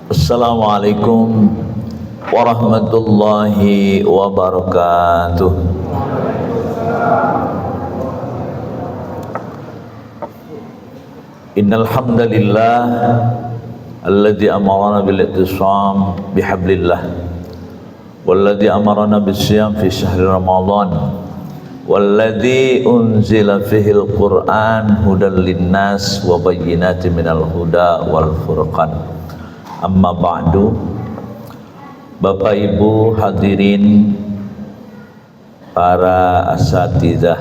Assalamualaikum warahmatullahi wabarakatuh. Innal hamdalillah alladzi amarna bil ittisam bihablillah walladzi amarna bisyam fi syahri ramadan walladzi unzila fihil qur'an hudan linnas wa bayyinatin minal huda wal furqan. Amma ba'du. Bapak Ibu hadirin, para asatidzah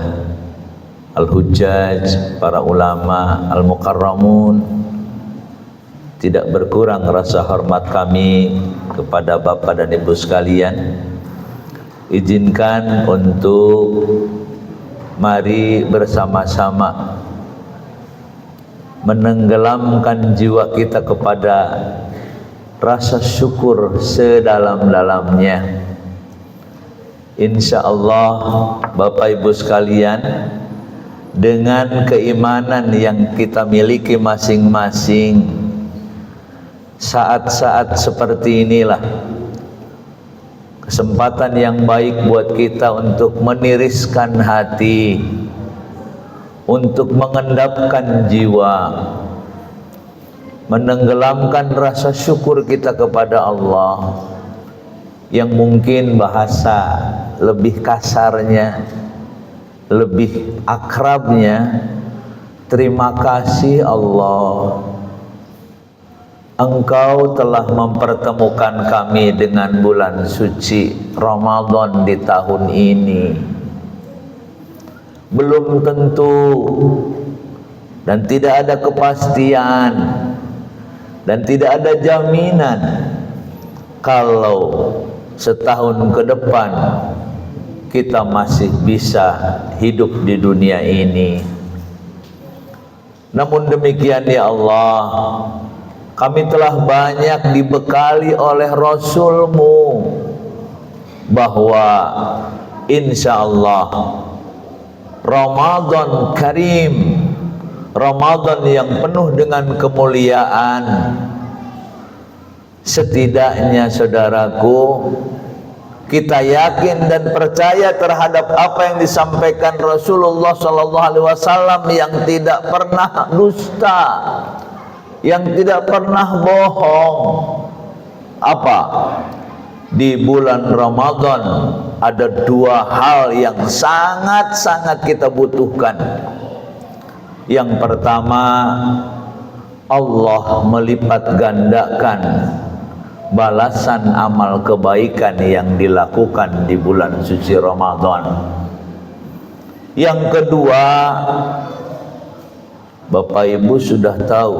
al-hujjaj, para ulama al-mukarramun, tidak berkurang rasa hormat kami kepada Bapak dan Ibu sekalian. Izinkan untuk mari bersama-sama menenggelamkan jiwa kita kepada rasa syukur sedalam-dalamnya. Insya Allah Bapak Ibu sekalian, dengan keimanan yang kita miliki masing-masing, saat-saat seperti inilah kesempatan yang baik buat kita untuk meniriskan hati, untuk mengendapkan jiwa, menenggelamkan rasa syukur kita kepada Allah, yang mungkin bahasa lebih kasarnya, lebih akrabnya, terima kasih Allah, Engkau telah mempertemukan kami dengan bulan suci Ramadan di tahun ini. Belum tentu dan tidak ada kepastian dan tidak ada jaminan kalau setahun ke depan kita masih bisa hidup di dunia ini. Namun demikian ya Allah, kami telah banyak dibekali oleh Rasul-Mu bahwa insya Allah Ramadan Karim, Ramadan yang penuh dengan kemuliaan, setidaknya saudaraku, kita yakin dan percaya terhadap apa yang disampaikan Rasulullah SAW yang tidak pernah dusta, yang tidak pernah bohong. Apa? Di bulan Ramadan ada dua hal yang sangat-sangat kita butuhkan. Yang pertama, Allah melipat gandakan balasan amal kebaikan yang dilakukan di bulan suci Ramadan. Yang kedua, Bapak Ibu sudah tahu,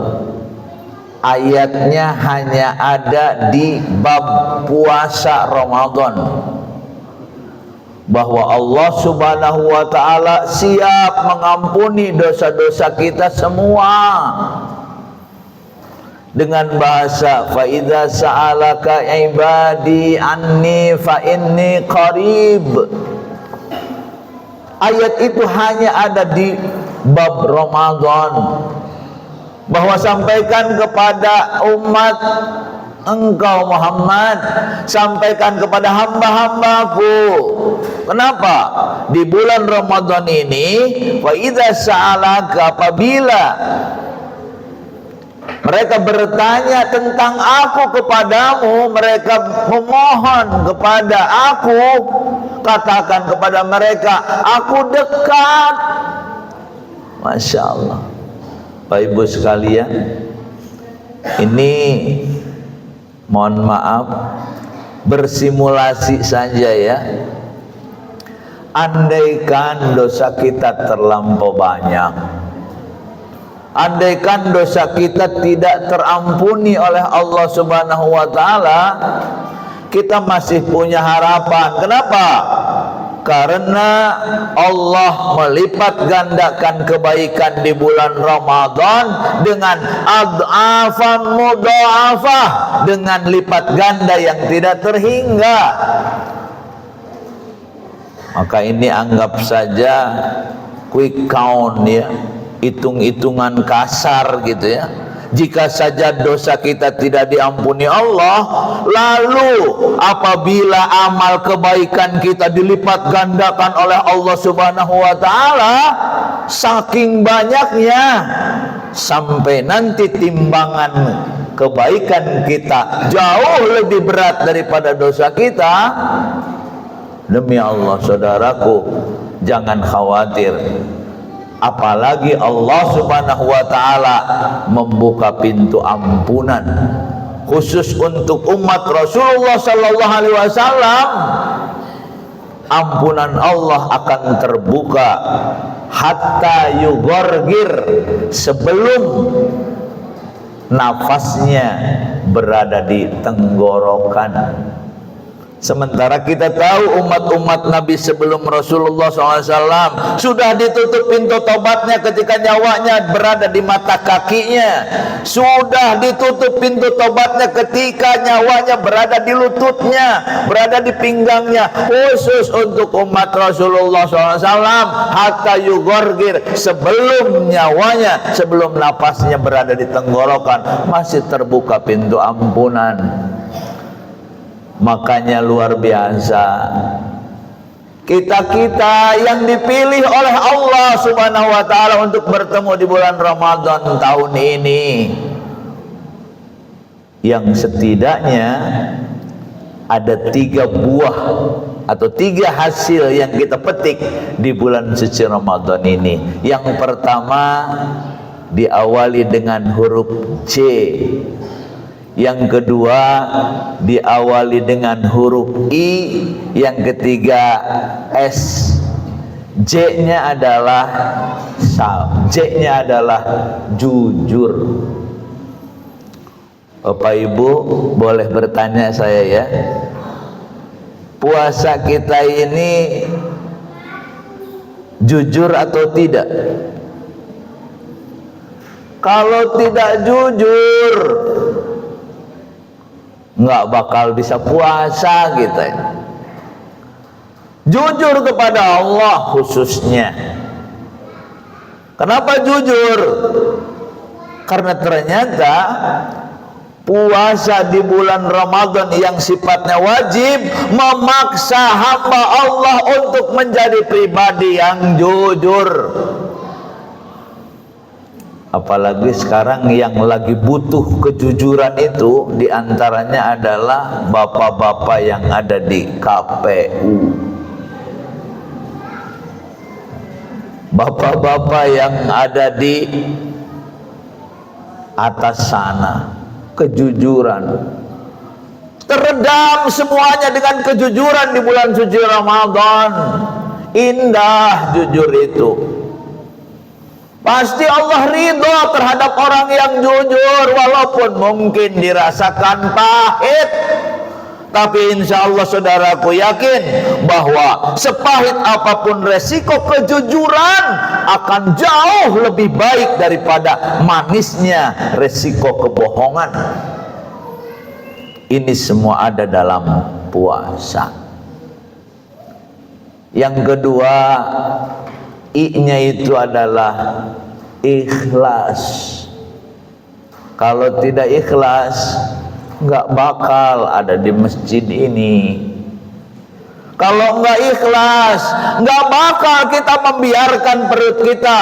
ayatnya hanya ada di bab puasa Ramadan, bahwa Allah Subhanahu wa ta'ala siap mengampuni dosa-dosa kita semua. Dengan bahasa fa idza sa'alaka ibadi anni fa inni qarib. Ayat itu hanya ada di bab Ramadan, bahwa sampaikan kepada umat Engkau Muhammad, sampaikan kepada hamba-hambaku. Kenapa? Di bulan Ramadan ini, wa idza sa'alaka, apabila mereka bertanya tentang aku kepadamu, mereka memohon kepada aku, katakan kepada mereka, aku dekat. Masya Allah. Bapak Ibu sekalian, ini mohon maaf bersimulasi saja ya. Andaikan dosa kita terlampau banyak, andaikan dosa kita tidak terampuni oleh Allah Subhanahu wa ta'ala, kita masih punya harapan. Kenapa? Karena Allah melipat gandakan kebaikan di bulan Ramadan dengan ad'afan mudha'afah, dengan lipat ganda yang tidak terhingga. Maka ini anggap saja quick count ya, hitung-hitungan kasar gitu ya. Jika saja dosa kita tidak diampuni Allah, lalu apabila amal kebaikan kita dilipat gandakan oleh Allah Subhanahu wa taala saking banyaknya, sampai nanti timbangan kebaikan kita jauh lebih berat daripada dosa kita. Demi Allah saudaraku, jangan khawatir. Apalagi Allah Subhanahu wa taala membuka pintu ampunan khusus untuk umat Rasulullah sallallahu alaihi wasallam. Ampunan Allah akan terbuka hatta yugorgir, sebelum nafasnya berada di tenggorokan. Sementara kita tahu umat-umat Nabi sebelum Rasulullah SAW sudah ditutup pintu tobatnya ketika nyawanya berada di mata kakinya. Sudah ditutup pintu tobatnya ketika nyawanya berada di lututnya, berada di pinggangnya. Khusus untuk umat Rasulullah SAW, hatta yugorgir, sebelum nyawanya, sebelum napasnya berada di tenggorokan, masih terbuka pintu ampunan. Makanya luar biasa kita-kita yang dipilih oleh Allah Subhanahu wa taala untuk bertemu di bulan Ramadan tahun ini, yang setidaknya ada 3 buah atau 3 hasil yang kita petik di bulan suci Ramadan ini. Yang pertama diawali dengan huruf C. Yang kedua diawali dengan huruf I. Yang ketiga S. J-nya adalah J-nya adalah jujur. Bapak Ibu boleh bertanya saya ya, puasa kita ini jujur atau tidak? Kalau tidak jujur, nggak bakal bisa puasa kita. Jujur kepada Allah khususnya. Kenapa jujur? Karena ternyata puasa di bulan Ramadan yang sifatnya wajib memaksa hamba Allah untuk menjadi pribadi yang jujur. Apalagi sekarang yang lagi butuh kejujuran itu diantaranya adalah bapak-bapak yang ada di KPU. Bapak-bapak yang ada di atas sana. Kejujuran teredam semuanya dengan kejujuran di bulan suci Ramadan. Indah jujur itu. Pasti Allah ridho terhadap orang yang jujur, walaupun mungkin dirasakan pahit. Tapi insya Allah saudaraku yakin bahwa sepahit apapun resiko kejujuran akan jauh lebih baik daripada manisnya resiko kebohongan. Ini semua ada dalam puasa. Yang kedua, I-nya itu adalah ikhlas. Kalau tidak ikhlas, nggak bakal ada di masjid ini. Kalau nggak ikhlas, nggak bakal kita membiarkan perut kita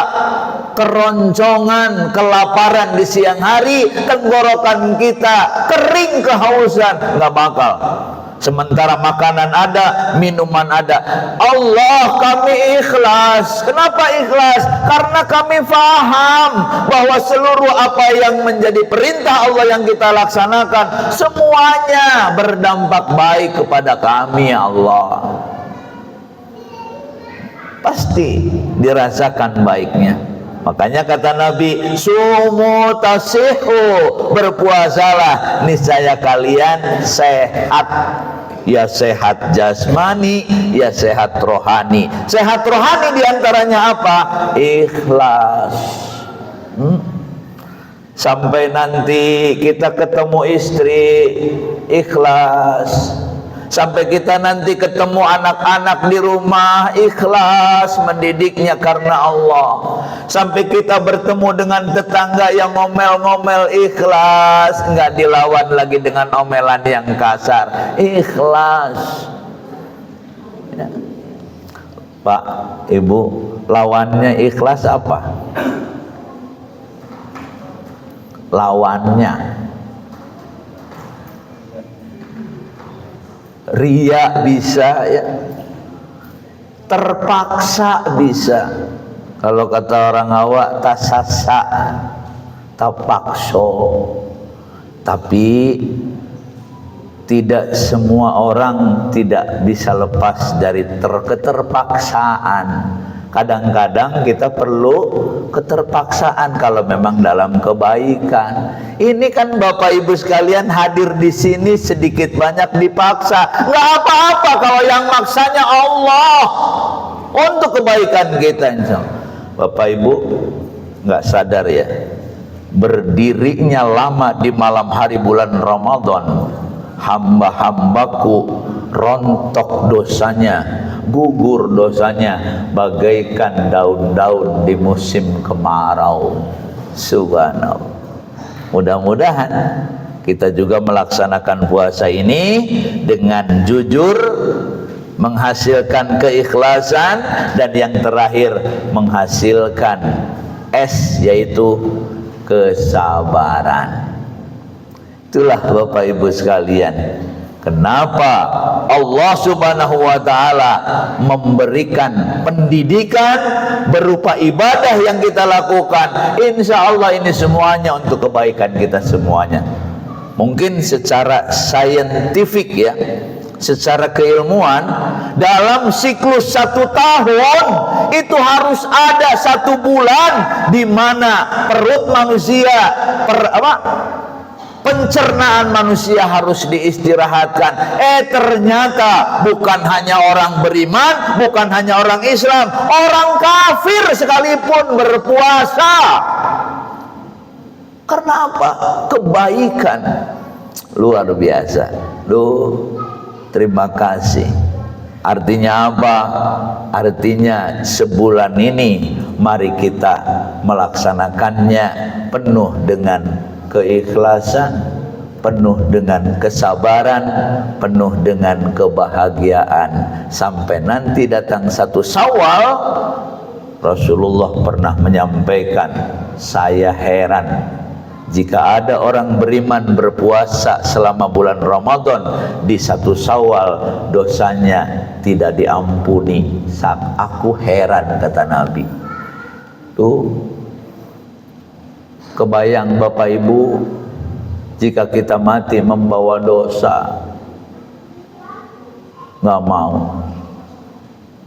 keroncongan, kelaparan di siang hari, tenggorokan kita kering kehausan, nggak bakal. Sementara makanan ada, minuman ada. Allah kami ikhlas. Kenapa ikhlas? Karena kami faham bahwa seluruh apa yang menjadi perintah Allah yang kita laksanakan semuanya berdampak baik kepada kami ya Allah. Pasti dirasakan baiknya. Makanya kata Nabi, sumu tasihu, berpuasalah niscaya kalian sehat. Ya sehat jasmani, ya sehat rohani. Sehat rohani diantaranya apa? Ikhlas. Sampai nanti kita ketemu istri, ikhlas. Sampai kita nanti ketemu anak-anak di rumah, ikhlas mendidiknya karena Allah. Sampai kita bertemu dengan tetangga yang ngomel-ngomel, ikhlas, nggak dilawan lagi dengan omelan yang kasar, ikhlas. Ya. Pak, Ibu, lawannya ikhlas apa? Lawannya riya bisa ya, terpaksa bisa. Kalau kata orang awak, tasasa, terpaksa. Tapi tidak semua orang tidak bisa lepas dari keterpaksaan. Kadang-kadang kita perlu keterpaksaan kalau memang dalam kebaikan. Ini kan Bapak Ibu sekalian hadir di sini sedikit banyak dipaksa. Nggak apa-apa kalau yang maksanya Allah untuk kebaikan kita, insya Allah. Bapak Ibu nggak sadar ya, berdirinya lama di malam hari bulan Ramadan, hamba-hambaku rontok dosanya, gugur dosanya bagaikan daun-daun di musim kemarau. Subhanallah. Mudah-mudahan kita juga melaksanakan puasa ini dengan jujur, menghasilkan keikhlasan, dan yang terakhir menghasilkan S, yaitu kesabaran. Itulah Bapak Ibu sekalian, kenapa Allah Subhanahu wa ta'ala memberikan pendidikan berupa ibadah yang kita lakukan. Insya Allah ini semuanya untuk kebaikan kita semuanya. Mungkin secara saintifik ya, secara keilmuan, dalam siklus 1 tahun itu harus ada 1 bulan di mana perut manusia pencernaan manusia harus diistirahatkan. Ternyata bukan hanya orang beriman, bukan hanya orang Islam, orang kafir sekalipun berpuasa. Karena apa? Kebaikan luar biasa. Terima kasih. Artinya apa? Artinya sebulan ini mari kita melaksanakannya penuh dengan keikhlasan, penuh dengan kesabaran, penuh dengan kebahagiaan. Sampai nanti datang 1 Syawal, Rasulullah pernah menyampaikan, saya heran jika ada orang beriman berpuasa selama bulan Ramadan, di 1 Syawal dosanya tidak diampuni. Aku heran, kata Nabi. Kebayang Bapak Ibu, jika kita mati membawa dosa, nggak mau.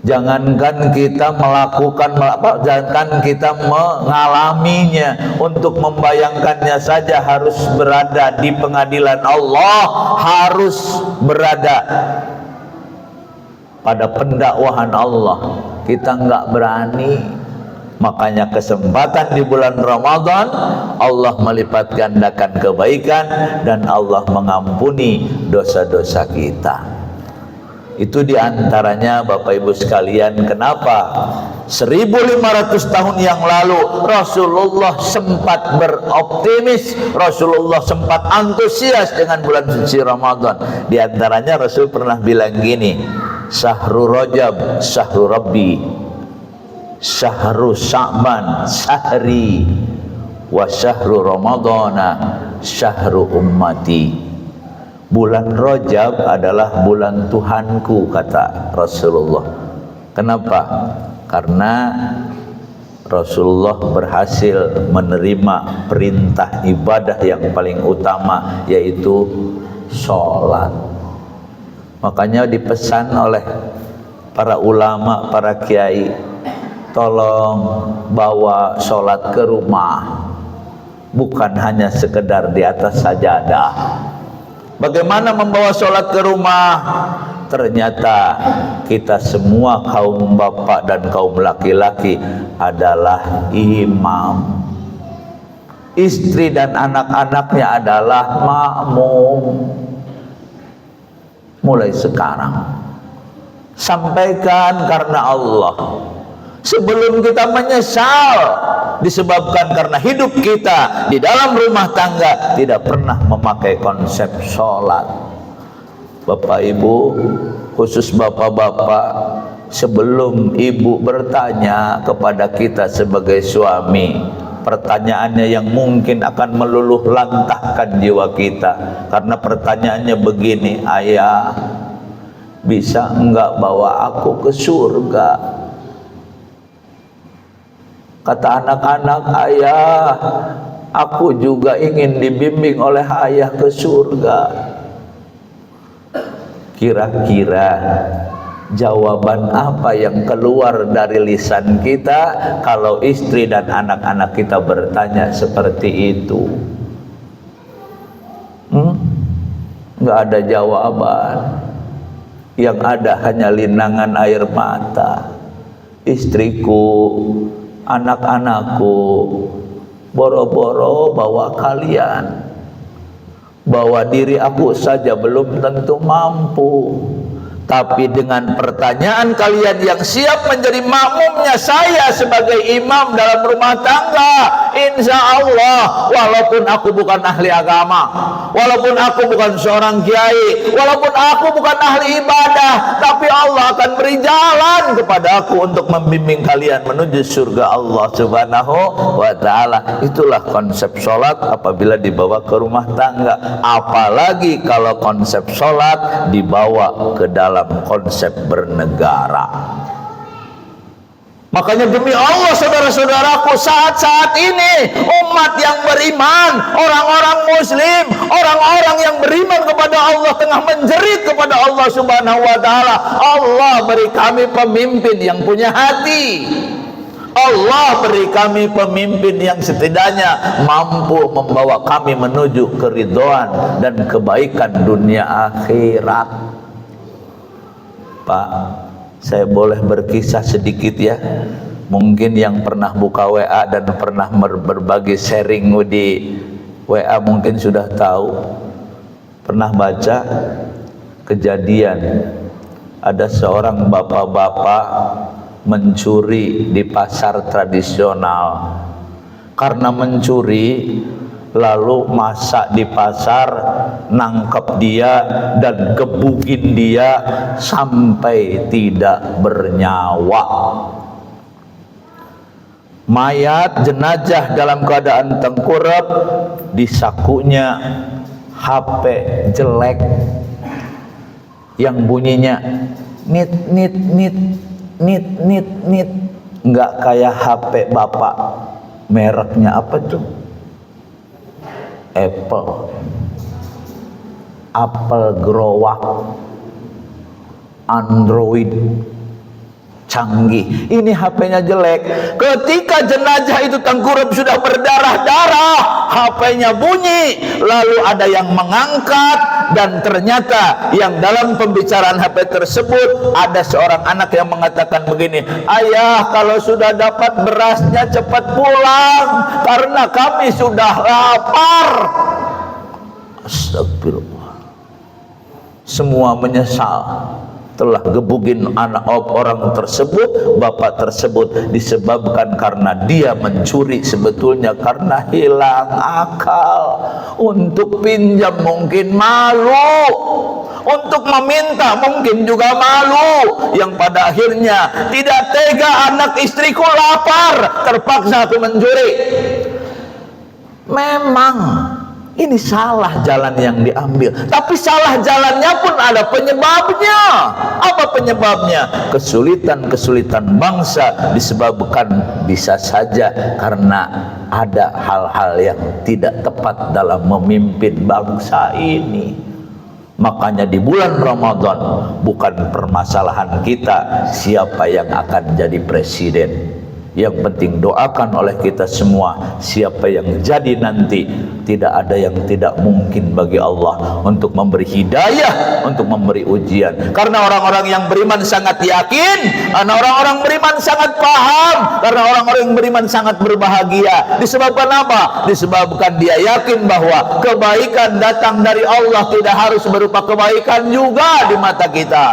Jangankan kita melakukan, jangankan kita mengalaminya, untuk membayangkannya saja harus berada di pengadilan Allah, harus berada pada pendakwahan Allah. Kita nggak berani. Makanya kesempatan di bulan Ramadan, Allah melipat gandakan kebaikan dan Allah mengampuni dosa-dosa kita. Itu diantaranya Bapak Ibu sekalian, kenapa 1500 tahun yang lalu Rasulullah sempat beroptimis, Rasulullah sempat antusias dengan bulan suci Ramadan. Diantaranya Rasul pernah bilang gini, Syahrul Rajab Syahrul Rabbi, Syahrul Sya'ban syahri, wa Syahrul Ramadana Syahrul ummati. Bulan Rajab adalah bulan Tuhanku, kata Rasulullah. Kenapa? Karena Rasulullah berhasil menerima perintah ibadah yang paling utama, yaitu sholat. Makanya dipesan oleh para ulama, para kiai, tolong bawa sholat ke rumah, bukan hanya sekedar di atas sajadah. Bagaimana membawa sholat ke rumah? Ternyata kita semua kaum bapak dan kaum laki-laki adalah imam, istri dan anak-anaknya adalah makmum. mulai sekarang. Sampaikan karena Allah. Sebelum kita menyesal disebabkan karena hidup kita di dalam rumah tangga tidak pernah memakai konsep sholat. Bapak Ibu, khusus bapak-bapak, sebelum ibu bertanya kepada kita sebagai suami, pertanyaannya yang mungkin akan meluluh lantahkan jiwa kita, karena pertanyaannya begini, ayah, bisa enggak bawa aku ke surga? Kata anak-anak, ayah, aku juga ingin dibimbing oleh ayah ke surga. Kira-kira jawaban apa yang keluar dari lisan kita kalau istri dan anak-anak kita bertanya seperti itu? Nggak ada jawaban. Yang ada hanya linangan air mata. Istriku, anak-anakku, boro-boro bawa kalian, bawa diri aku saja belum tentu mampu. Tapi dengan pertanyaan kalian yang siap menjadi makmumnya saya sebagai imam dalam rumah tangga, insya Allah, walaupun aku bukan ahli agama, walaupun aku bukan seorang kiai, walaupun aku bukan ahli ibadah, tapi Allah akan beri jalan kepada aku untuk membimbing kalian menuju surga Allah Subhanahu wa ta'ala. Itulah konsep sholat apabila dibawa ke rumah tangga. Apalagi kalau konsep sholat dibawa ke dalam konsep bernegara. Makanya demi Allah saudara-saudaraku, saat-saat ini umat yang beriman, orang-orang muslim, orang-orang yang beriman kepada Allah tengah menjerit kepada Allah Subhanahu wa ta'ala. Allah beri kami pemimpin yang punya hati. Allah beri kami pemimpin yang setidaknya mampu membawa kami menuju keridhaan dan kebaikan dunia akhirat. Pak, saya boleh berkisah sedikit ya. Mungkin yang pernah buka WA dan pernah berbagi sharing di WA mungkin sudah tahu. Pernah baca kejadian ada seorang bapak-bapak mencuri di pasar tradisional. Karena mencuri, lalu masak di pasar, nangkep dia dan gebukin dia sampai tidak bernyawa. Mayat jenazah dalam keadaan tengkurap, di sakunya HP jelek yang bunyinya nit nit nit nit nit nit, nggak kayak HP bapak. Mereknya apa tuh? Apple Growak, Android canggih. Ini HP-nya jelek. Ketika jenazah itu tengkurap sudah berdarah-darah, HP-nya bunyi, lalu ada yang mengangkat, dan ternyata yang dalam pembicaraan HP tersebut ada seorang anak yang mengatakan begini, ayah, kalau sudah dapat berasnya cepat pulang karena kami sudah lapar. Astagfirullah. Semua menyesal telah gebukin anak orang tersebut, bapak tersebut, disebabkan karena dia mencuri sebetulnya karena hilang akal. Untuk pinjam mungkin malu, untuk meminta mungkin juga malu, yang pada akhirnya tidak tega, anak istriku lapar, terpaksa aku mencuri. Memang ini salah jalan yang diambil, tapi salah jalannya pun ada penyebabnya. Apa penyebabnya? Kesulitan-kesulitan bangsa disebabkan bisa saja karena ada hal-hal yang tidak tepat dalam memimpin bangsa ini. Makanya di bulan Ramadan bukan permasalahan kita siapa yang akan jadi presiden. Yang penting doakan oleh kita semua, siapa yang jadi nanti, tidak ada yang tidak mungkin bagi Allah untuk memberi hidayah, untuk memberi ujian. Karena orang-orang yang beriman sangat yakin, karena orang-orang beriman sangat paham, karena orang-orang yang beriman sangat berbahagia. Disebabkan apa? Disebabkan dia yakin bahwa kebaikan datang dari Allah, tidak harus berupa kebaikan juga di mata kita.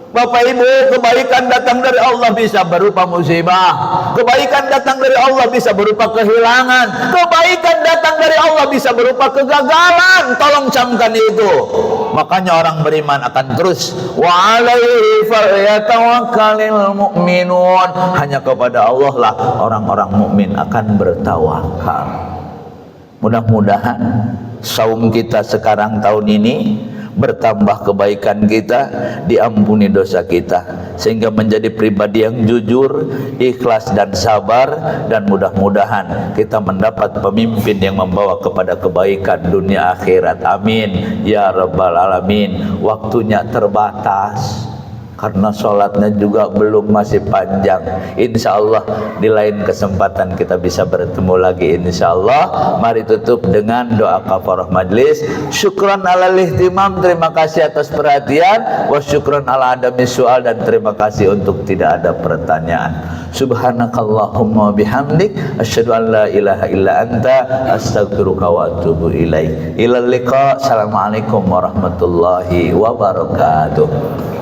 Bapak Ibu, kebaikan datang dari Allah bisa berupa musibah, kebaikan datang dari Allah bisa berupa kehilangan, kebaikan datang dari Allah bisa berupa kegagalan. Tolong camkan itu. Makanya orang beriman akan terus wa 'alaihi falyatawakkalul mu'minun. Hanya kepada Allah lah orang-orang mukmin akan bertawakal. Mudah-mudahan saum kita sekarang tahun ini bertambah kebaikan kita, diampuni dosa kita, sehingga menjadi pribadi yang jujur, ikhlas dan sabar, dan mudah-mudahan kita mendapat pemimpin yang membawa kepada kebaikan dunia akhirat. Amin ya rabbal alamin. Waktunya terbatas karena sholatnya juga belum, masih panjang. Insya Allah di lain kesempatan kita bisa bertemu lagi insya Allah. Mari tutup dengan doa kafarah majlis. Syukran ala ihtimam, terima kasih atas perhatian. Wa syukran ala adami soal, dan terima kasih untuk tidak ada pertanyaan. Subhanakallahumma bihamdik, asyhadu an la ilaha illa anta, astaghfiruka wa atubu ilaik. Ilal liqa. Assalamualaikum warahmatullahi wabarakatuh.